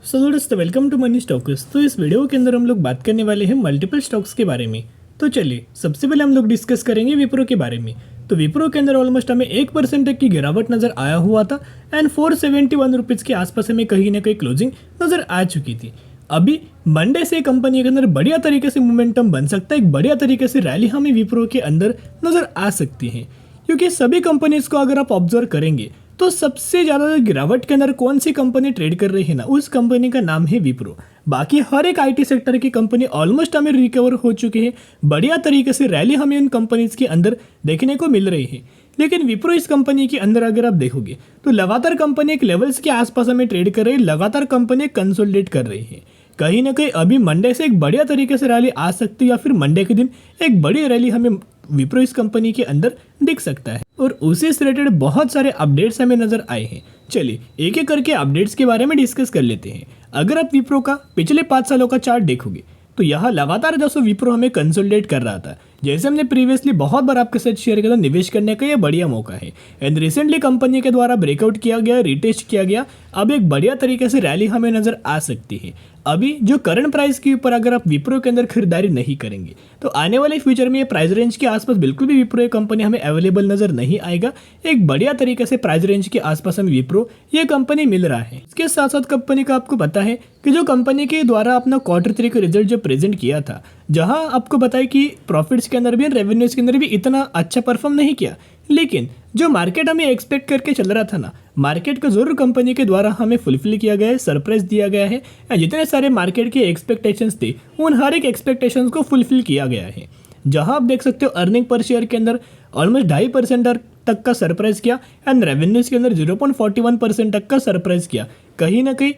सो दोस्तों welcome to money stocks. तो इस वीडियो के अंदर हम लोग बात करने वाले हैं मल्टीपल स्टॉक्स के बारे में। तो चलिए सबसे पहले हम लोग डिस्कस करेंगे विप्रो के बारे में। तो विप्रो के अंदर ऑलमोस्ट हमें 1% तक की गिरावट नजर आया हुआ था एंड 471 रुपीज़ के आसपास हमें कहीं ना कहीं क्लोजिंग नजर आ चुकी थी। अभी मंडे से कंपनी के अंदर बढ़िया तरीके से मोमेंटम बन सकता है, एक बढ़िया तरीके से रैली हमें विप्रो के अंदर नजर आ सकती है, क्योंकि सभी कंपनीज को अगर आप ऑब्जर्व करेंगे तो सबसे ज़्यादा गिरावट के अंदर कौन सी कंपनी ट्रेड कर रही है ना, उस कंपनी का नाम है विप्रो। बाकी हर एक आईटी सेक्टर की कंपनी ऑलमोस्ट हमें रिकवर हो चुकी है, बढ़िया तरीके से रैली हमें उन कंपनीज के अंदर देखने को मिल रही है। लेकिन विप्रो इस कंपनी के अंदर अगर आप देखोगे तो लगातार कंपनी एक लेवल्स के आसपास हमें ट्रेड कर रही है, लगातार कंपनी कंसोलिडेट कर रही है। कहीं ना कहीं अभी मंडे से एक बढ़िया तरीके से रैली आ सकती है, या फिर मंडे के दिन एक बड़ी रैली हमें विप्रो इस कंपनी के अंदर दिख सकता है। और उसी से रिलेटेड बहुत सारे अपडेट्स हमें नजर आए हैं। चलिए एक एक करके अपडेट्स के बारे में डिस्कस कर लेते हैं। अगर आप विप्रो का पिछले 5 सालों का चार्ट देखोगे तो यहाँ लगातार दोस्तों विप्रो हमें कंसोलिडेट कर रहा था। जैसे हमने प्रीवियसली बहुत बार आपके साथ शेयर किया था, निवेश करने का यह बढ़िया मौका है एंड रिसेंटली कंपनी के द्वारा ब्रेकआउट किया गया, रिटेस्ट किया गया। अब एक बढ़िया तरीके से रैली हमें नजर आ सकती है। अभी जो करंट प्राइस के ऊपर अगर आप विप्रो के अंदर खरीदारी नहीं करेंगे तो आने वाले फ्यूचर में ये प्राइस रेंज के आसपास बिल्कुल भी विप्रो ये कंपनी हमें अवेलेबल नजर नहीं आएगा। एक बढ़िया तरीके से प्राइस रेंज के आसपास हमें विप्रो ये कंपनी मिल रहा है। इसके साथ साथ कंपनी का आपको पता है कि जो कंपनी के द्वारा अपना Q3 का रिजल्ट जो प्रेजेंट किया था, जहां आपको बताया कि प्रॉफिट्स के अंदर भी रेवेन्यूज के अंदर भी इतना अच्छा परफॉर्म नहीं किया, लेकिन जो मार्केट हमें एक्सपेक्ट करके चल रहा था ना, मार्केट को जरूर कंपनी के द्वारा हमें फुलफिल किया गया है, सरप्राइज दिया गया है। जितने सारे मार्केट के एक्सपेक्टेशंस थे उन हर एक एक्सपेक्टेशंस को फुलफिल किया गया है। जहां आप देख सकते हो अर्निंग पर शेयर के अंदर ऑलमोस्ट 2.5% तक का सरप्राइज किया एंड रेवेन्यूज के अंदर 0.41% तक का सरप्राइज किया। कहीं ना कहीं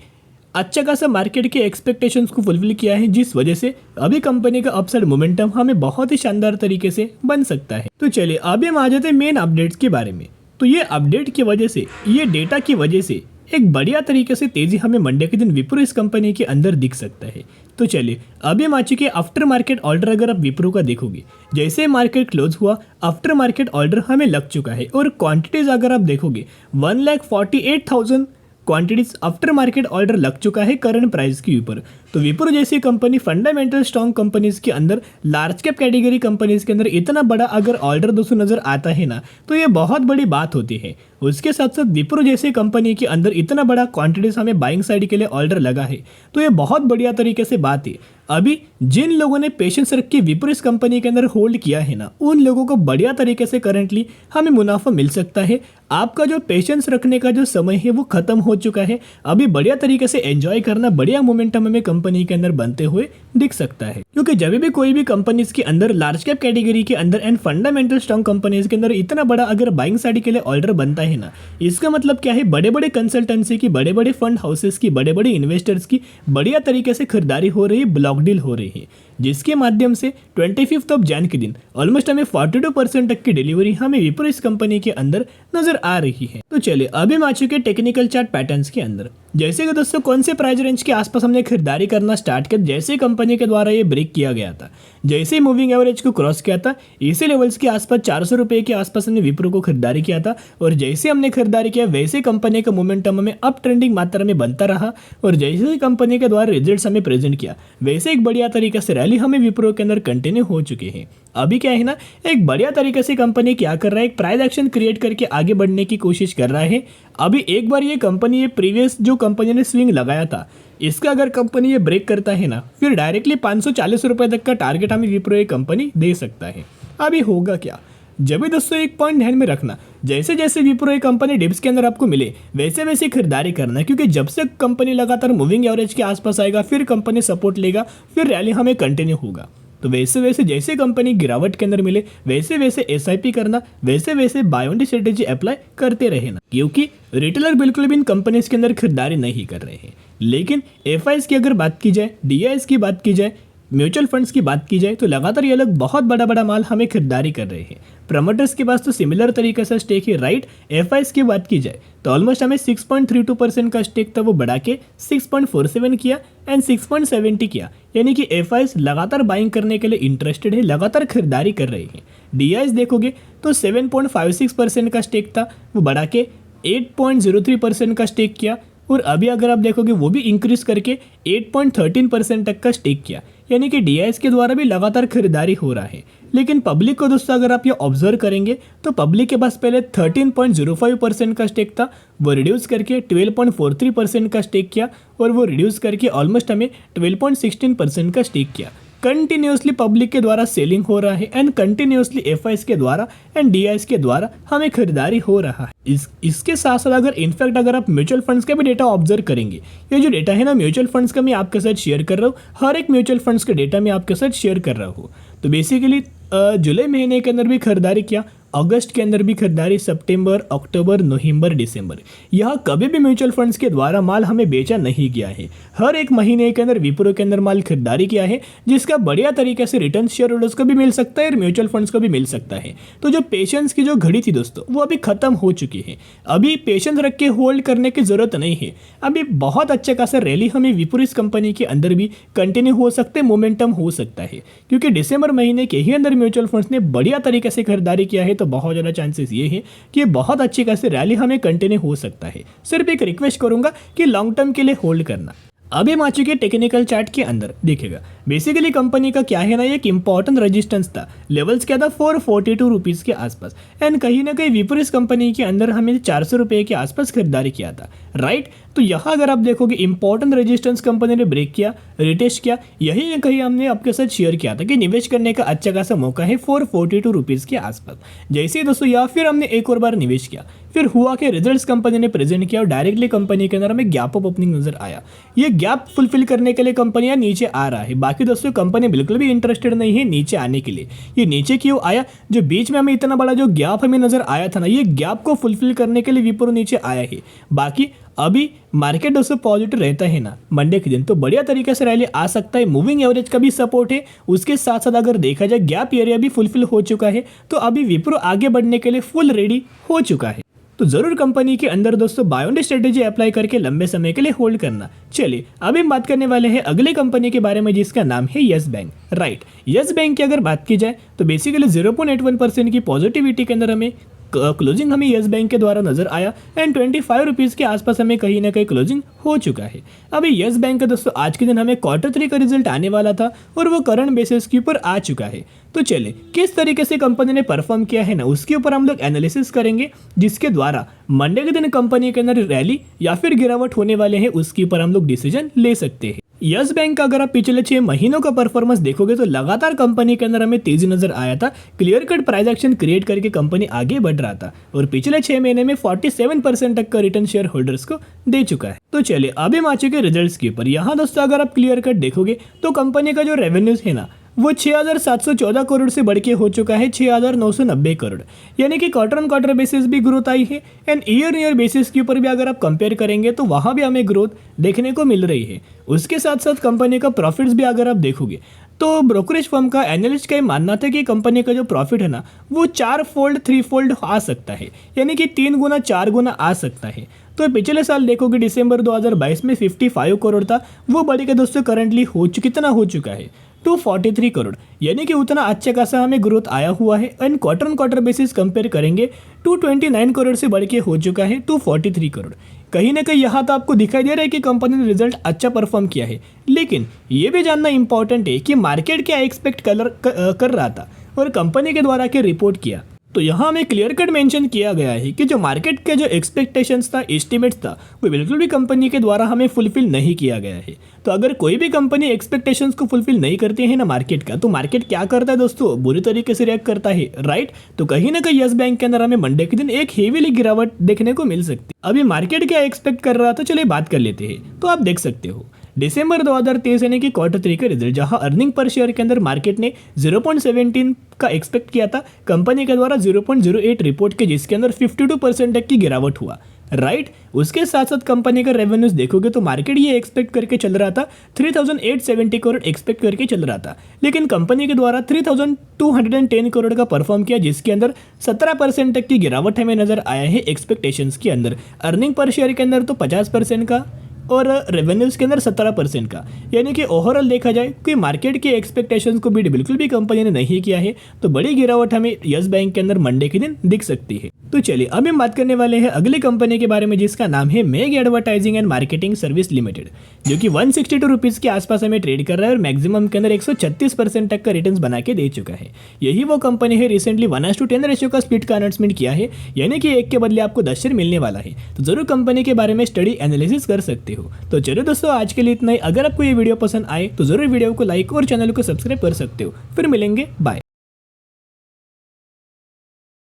अच्छा खासा मार्केट के एक्सपेक्टेशंस को फुलफिल किया है, जिस वजह से अभी कंपनी का अपसाइड मोमेंटम हमें बहुत ही शानदार तरीके से बन सकता है। तो चलिए अभी हम आ जाते हैं मेन अपडेट्स के बारे में। तो ये अपडेट की वजह से, ये डेटा की वजह से एक बढ़िया तरीके से तेजी हमें मंडे के दिन विप्रो इस कंपनी के अंदर दिख सकता है। तो चलिए अभी हम आ चुके आफ्टर मार्केट ऑर्डर। अगर आप विप्रो का देखोगे, जैसे मार्केट क्लोज हुआ आफ्टर मार्केट ऑर्डर हमें लग चुका है और क्वांटिटीज अगर आप देखोगे 1,48,000 क्वांटिटीज आफ्टर मार्केट ऑर्डर लग चुका है करंट प्राइस के ऊपर। तो विप्रो जैसी कंपनी फंडामेंटल स्ट्रॉन्ग कंपनीज के अंदर, लार्ज कैप कैटेगरी कंपनीज के अंदर इतना बड़ा अगर ऑर्डर दोस्तों नजर आता है ना, तो ये बहुत बड़ी बात होती है। उसके साथ साथ विप्रो जैसी कंपनी के अंदर इतना बड़ा क्वांटिटीज हमें बाइंग साइड के लिए ऑर्डर लगा है, तो ये बहुत बढ़िया तरीके से बात है। अभी जिन लोगों ने पेशेंस रख के विप्रो इस कंपनी के अंदर होल्ड किया है ना, उन लोगों को बढ़िया तरीके से करंटली हमें मुनाफा मिल सकता है। आपका जो पेशेंस रखने का जो समय है वो खत्म हो चुका है। अभी बढ़िया तरीके से एंजॉय करना, बढ़िया मोमेंटम हमें कंपनी के अंदर बनते हुए दिख सकता है। क्योंकि जब भी कोई भी कंपनीज के अंदर लार्ज कैप कैटेगरी के अंदर एंड फंडामेंटल स्ट्रॉन्ग कंपनीज के अंदर इतना बड़ा अगर बाइंग साइड के लिए ऑर्डर बनता है ना, इसका मतलब क्या है, बड़े बड़े कंसल्टेंसी की, बड़े बड़े फंड हाउसेस की, बड़े बड़े इन्वेस्टर्स की बढ़िया तरीके से खरीदारी हो रही है, ब्लॉक डील हो रही है, जिसके माध्यम से 25 जैन के दिन ऑलमोस्ट हमें 42% तक की डिलीवरी हमें विप्रो इस कंपनी के अंदर नजर आ रही है। तो चलिए अभी हम आ चुके टेक्निकल चार्ट पैटर्न्स के अंदर। जैसे कि दोस्तों कौन से प्राइस रेंज के आसपास हमने खरीदारी करना स्टार्ट किया, जैसे कंपनी के द्वारा ये ब्रेक किया गया था, जैसे मूविंग एवरेज को क्रॉस किया था, इसी लेवल्स के आसपास 400 रुपए के आसपास हमने विप्रो को खरीदारी किया था। और जैसे हमने खरीदारी किया वैसे कंपनी का मोमेंटम हमें अप ट्रेंडिंग मात्रा में बनता रहा, और जैसे कंपनी के द्वारा रिजल्ट्स हमें प्रेजेंट किया वैसे एक बढ़िया तरीके से रैली हमें विप्रो के अंदर कंटिन्यू हो चुके हैं। अभी क्या है ना, एक बढ़िया तरीके से कंपनी क्या कर रहा है, एक प्राइस एक्शन क्रिएट करके आगे बढ़ने की कोशिश कर रहा है। अभी एक बार ये कंपनी, ये प्रीवियस जो कंपनी ने स्विंग लगाया था, इसका अगर कंपनी ये ब्रेक करता है ना, फिर डायरेक्टली 540 रुपए तक का टारगेट हमें विप्रो ये कंपनी दे सकता है। अभी होगा क्या, जब भी दोस्तों एक पॉइंट ध्यान में रखना, जैसे जैसे विप्रो ये कंपनी डिप्स के अंदर आपको मिले वैसे वैसे खरीदारी करना, क्योंकि जब से कंपनी लगातार मूविंग एवरेज के आसपास आएगा फिर कंपनी सपोर्ट लेगा, फिर रैली हमें कंटिन्यू होगा। तो वैसे वैसे जैसे कंपनी गिरावट के अंदर मिले वैसे वैसे SIP करना, वैसे वैसे बाय ऑन स्ट्रेटेजी अप्लाई करते रहना, क्योंकि रिटेलर बिल्कुल भी इन कंपनीज के अंदर खरीदारी नहीं कर रहे हैं। लेकिन FIs की अगर बात की जाए, DIs की बात की जाए, म्यूचुअल फंड्स की बात की जाए, तो लगातार ये लोग बहुत बड़ा बड़ा माल हमें खरीदारी कर रहे हैं। प्रमोटर्स के पास तो सिमिलर तरीके से स्टेक है, राइट। FIs की बात की जाए तो ऑलमोस्ट हमें 6.32% का स्टेक था, वो बढ़ा के 6.47 किया एंड 6.70 किया, यानी कि FIs लगातार बाइंग करने के लिए इंटरेस्टेड है, लगातार खरीदारी कर रहे हैं। DIs देखोगे तो 7.56% का स्टेक था, वो बढ़ा के 8.03% का स्टेक किया, और अभी अगर आप देखोगे वो भी इंक्रीज करके 8.13% तक का स्टेक किया, यानी कि डीआईएस के द्वारा भी लगातार खरीदारी हो रहा है। लेकिन पब्लिक को दोस्तों अगर आप ये ऑब्जर्व करेंगे तो पब्लिक के पास पहले 13.05% का स्टेक था, वो रिड्यूस करके 12.43% का स्टेक किया और वो रिड्यूस करके ऑलमोस्ट हमें 12.16% का स्टेक किया। कंटिन्यूसली पब्लिक के द्वारा सेलिंग हो रहा है एंड कंटिन्यूसली एफआईएस के द्वारा एंड डीआईएस के द्वारा हमें खरीदारी हो रहा है। इसके साथ साथ अगर इनफैक्ट अगर आप म्यूचुअल फंड्स का भी डेटा ऑब्जर्व करेंगे, ये जो डेटा है ना म्यूचुअल फंड्स का मैं आपके साथ शेयर कर रहा हूँ, हर एक म्यूचुअल फंड्स का डेटा मैं आपके साथ शेयर कर रहा हूँ। तो बेसिकली जुलाई महीने के अंदर भी खरीदारी किया, अगस्त के अंदर भी खरीदारी, सितंबर, अक्टूबर, नवंबर, दिसंबर, यह कभी भी म्यूचुअल फंड्स के द्वारा माल हमें बेचा नहीं गया है। हर एक महीने के अंदर विप्रो के अंदर माल खरीदारी किया है, जिसका बढ़िया तरीके से रिटर्न शेयर होल्डर्स को भी मिल सकता है और म्यूचुअल फंड्स को भी मिल सकता है। तो जो पेशेंस की जो घड़ी थी दोस्तों वो अभी खत्म हो चुकी है। अभी पेशेंस रख के होल्ड करने की जरूरत नहीं है। अभी बहुत अच्छे खासा रैली हमें विप्रो इस कंपनी के अंदर भी कंटिन्यू हो सकते, मोमेंटम हो सकता है, क्योंकि दिसंबर महीने के ही अंदर म्यूचुअल फंड्स ने बढ़िया तरीके से खरीदारी किया है। तो बहुत ज़्यादा चांसेस ये है कि बहुत अच्छी खासी रैली हमें कंटिन्यू हो सकता है। सिर्फ एक रिक्वेस्ट करूंगा कि लॉन्ग टर्म के लिए होल्ड करना। अभी हम आ चुके टेक्निकल चार्ट के अंदर, देखिएगा बेसिकली कंपनी का क्या है ना, एक इंपॉर्टेंट रेजिस्टेंस था, लेवल्स क्या था 442 रुपीज़ के आसपास, एंड कहीं ना कहीं विप्रो इस कंपनी के अंदर हमें 400 रुपये के आसपास खरीदारी किया था, राइट। तो यहाँ अगर आप देखोगे इंपॉर्टेंट रेजिस्टेंस कंपनी ने ब्रेक किया, रिटेस्ट किया, यही कहीं हमने आपके साथ शेयर किया था कि निवेश करने का अच्छा खासा मौका है 442 रुपीज़ के आसपास। जैसे ही दोस्तों या फिर हमने एक और बार निवेश किया, फिर हुआ कि रिजल्ट्स कंपनी ने प्रेजेंट किया और डायरेक्टली कंपनी के अंदर हमें गैप अप ओपनिंग नजर आया। ये गैप फुलफिल करने के लिए कंपनियां नीचे आ रहा है। बाकी दोस्तों कंपनी बिल्कुल भी इंटरेस्टेड नहीं है नीचे आने के लिए। ये नीचे क्यों आया, जो बीच में हमें इतना बड़ा जो गैप हमें नजर आया था ना, ये गैप को फुलफिल करने के लिए विप्रो नीचे आया है। बाकी अभी मार्केट दोस्तों पॉजिटिव रहता है ना मंडे के दिन, तो बढ़िया तरीके से रैली आ सकता है। मूविंग एवरेज का भी सपोर्ट है, उसके साथ साथ अगर देखा जाए गैप एरिया भी फुलफिल हो चुका है, तो अभी विप्रो आगे बढ़ने के लिए फुल रेडी हो चुका है। तो जरूर कंपनी के अंदर दोस्तों बाय ऑन स्ट्रेटेजी अप्लाई करके लंबे समय के लिए होल्ड करना। चलिए अभी हम बात करने वाले हैं अगले कंपनी के बारे में, जिसका नाम है yes bank, right. Yes bank की अगर बात की जाए तो बेसिकली 0.81% की पॉजिटिविटी के अंदर हमें क्लोजिंग हमें यस बैंक के द्वारा नजर आया एंड 25 रुपीज़ के आसपास हमें कहीं ना कहीं क्लोजिंग हो चुका है। अभी यस बैंक का दोस्तों आज के दिन हमें Q3 का रिजल्ट आने वाला था और वो करंट बेसिस के ऊपर आ चुका है। तो चलिए किस तरीके से कंपनी ने परफॉर्म किया है ना, उसके ऊपर हम लोग एनालिसिस करेंगे, जिसके द्वारा मंडे के दिन कंपनी के अंदर रैली या फिर गिरावट होने वाले हैं उसके ऊपर हम लोग डिसीजन ले सकते हैं। यस बैंक का अगर आप पिछले 6 महीनों का परफॉर्मेंस देखोगे तो लगातार कंपनी के अंदर हमें तेजी नजर आया था। Clear cut price action create करके कंपनी आगे बढ़ रहा था और पिछले 6 महीने में 47% तक का रिटर्न शेयर होल्डर्स को दे चुका है। तो चलिए अभी हम आ चुके रिजल्ट्स के ऊपर। यहाँ दोस्तों अगर आप क्लियर कट देखोगे तो कंपनी का जो रेवेन्यूज है ना, वो 6,714 करोड़ से बढ़ के हो चुका है 6,990 करोड़, यानी कि क्वार्टर ऑन क्वार्टर बेसिस भी ग्रोथ आई है एंड ईयर बेसिस के ऊपर भी अगर आप कंपेयर करेंगे तो वहाँ भी हमें ग्रोथ देखने को मिल रही है। उसके साथ साथ कंपनी का प्रॉफिट्स भी अगर आप देखोगे तो ब्रोकरेज फर्म का एनालिस्ट का ये मानना था कि कंपनी का जो प्रॉफिट है ना, वो 4 फोल्ड 3 फोल्ड आ सकता है, यानी कि 3 गुना 4 गुना आ सकता है। तो पिछले साल देखोगे दिसंबर 2022 में 55 करोड़ था, वो बढ़ के दोस्तों करंटली कितना हो चुका है 243 करोड़, यानी कि उतना अच्छा खासा हमें ग्रोथ आया हुआ है। And quarter on quarter basis compare करेंगे 229 करोड़ से बढ़ के हो चुका है 243 करोड़। कहीं ना कहीं यहाँ तो आपको दिखाई दे रहा है कि कंपनी ने रिजल्ट अच्छा परफॉर्म किया है, लेकिन ये भी जानना इंपॉर्टेंट है कि मार्केट क्या एक्सपेक्ट कर रहा था और कंपनी के द्वारा क्या रिपोर्ट किया। तो यहाँ हमें क्लियर कट मेंशन किया गया है कि जो मार्केट के जो एक्सपेक्टेशंस था, एस्टिमेट्स था, वो बिल्कुल भी कंपनी के द्वारा हमें फुलफिल नहीं किया गया है। तो अगर कोई भी कंपनी एक्सपेक्टेशंस को फुलफिल नहीं करती है ना मार्केट का, तो मार्केट क्या करता है दोस्तों, बुरी तरीके से रिएक्ट करता है, राइट। तो कहीं ना कहीं यस बैंक के अंदर हमें मंडे के दिन एक हेवीली गिरावट देखने को मिल सकती है। अभी मार्केट क्या एक्सपेक्ट कर रहा था, चलिए बात कर लेते हैं। तो आप देख सकते हो दिसंबर 2023 यानी कि Q3 का रिजल्ट, जहां अर्निंग पर शेयर के अंदर मार्केट ने 0.17 का एक्सपेक्ट किया था, कंपनी के द्वारा 0.08 रिपोर्ट के, जिसके अंदर 52% तक की गिरावट हुआ, राइट। उसके साथ साथ कंपनी का रेवेन्यूज देखोगे तो मार्केट ये एक्सपेक्ट करके चल रहा था 3,870 करोड़ एक्सपेक्ट करके चल रहा था, लेकिन कंपनी के द्वारा 3,210 करोड़ का परफॉर्म किया, जिसके अंदर 17% तक की गिरावट हमें नजर आया है एक्सपेक्टेशंस के अंदर। अर्निंग पर शेयर के अंदर तो 50% का और रेवेन्यूज के अंदर 17% का, यानी कि ओवरऑल देखा जाए कि मार्केट के एक्सपेक्टेशंस को बीट बिल्कुल भी कंपनी ने नहीं किया है। तो बड़ी गिरावट हमें यस बैंक के अंदर मंडे के दिन दिख सकती है। तो चलिए अब हम बात करने वाले हैं अगली कंपनी के बारे में जिसका नाम है Meg advertising and marketing service limited, जो कि 162 रुपीज़ के आसपास हमें ट्रेड कर रहा है और मैक्सिमम के अंदर 136% तक का रिटर्न्स बना के दे चुका है। यही वो कंपनी है रिसेंटली 1:10 रेशियो का स्प्लिट का अनाउंसमेंट किया है, यानी कि 1 के बदले आपको 10 शेयर मिलने वाला है। तो जरूर कंपनी के बारे में स्टडी एनालिसिस कर सकते हो। तो चलो दोस्तों, आज के लिए इतना ही। अगर आपको ये वीडियो पसंद आए तो जरूर वीडियो को लाइक और चैनल को सब्सक्राइब कर सकते हो। फिर मिलेंगे, बाय।